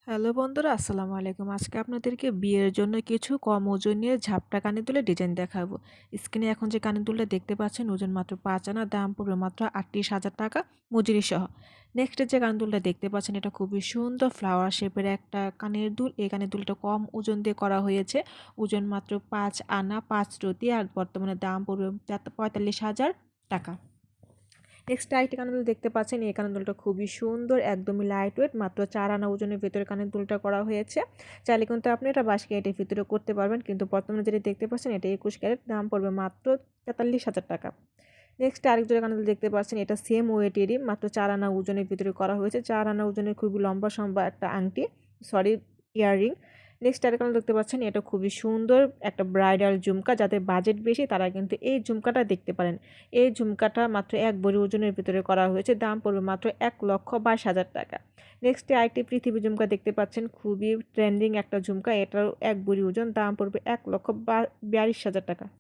Hello বন্ধুরা, আসসালামু আলাইকুম। আজকে আপনাদেরকে বিয়ের জন্য কিছু কম ওজনের ঝাপটা কানের দুলের ডিজাইন দেখাবো। স্ক্রিনে এখন যে কানের দুলটা দেখতে পাচ্ছেন, ওজন মাত্র ৫ আনা, দাম পড়বে মাত্র ৩৮,০০০ টাকা মজুরি সহ। নেক্সট যে কানের দুলটা দেখতে পাচ্ছেন, এটা খুবই সুন্দর ফ্লাওয়ার শেপের একটা কানের দুল। এই কানের দুলটা কম ওজন দিয়ে করা হয়েছে। ওজন মাত্র ৫ আনা ৫ রতি, আর বর্তমানে দাম পড়বে ৪৫,০০০ টাকা। নেক্সট আরেকটি কানের দুল দেখতে পাচ্ছেন। এই কানের দুলটা খুবই সুন্দর, একদমই লাইট ওয়েট, মাত্র ৪ আনা ওজনের ভেতরে কানের দুলটা করা হয়েছে। চাইলে কিন্তু আপনি এটা ২২ ক্যারেটের ভিতরে করতে পারবেন, কিন্তু বর্তমানে যেটা দেখতে পাচ্ছেন এটা ২১ ক্যারেট, দাম পড়বে মাত্র ৪৩,০০০ টাকা। নেক্সট আরেক জোড়া কানের দুল দেখতে পাচ্ছেন, এটা সেম ওয়েটেরই, মাত্র ৪ আনা ওজনের ভিতরে করা হয়েছে। ৪ আনা ওজনের খুবই লম্বা সম্বা একটা আংটি, সরি, ইয়াররিং। নেক্সট আরেক কানের দেখতে পাচ্ছেন, এটা খুবই সুন্দর একটা ব্রাইডাল ঝুমকা। যাদের বাজেট বেশি তারা কিন্তু এই ঝুমকাটা দেখতে পারেন। এই ঝুমকাটা মাত্র ১ ভরি ওজনের ভিতরে করা হয়েছে, দাম পড়বে মাত্র ১,২২,০০০ টাকা। নেক্সটে আরেকটি পৃথিবী ঝুমকা দেখতে পাচ্ছেন, খুবই ট্রেন্ডিং একটা ঝুমকা। এটারও ১ ভরি ওজন, দাম পড়বে ১,৪২,০০০ টাকা।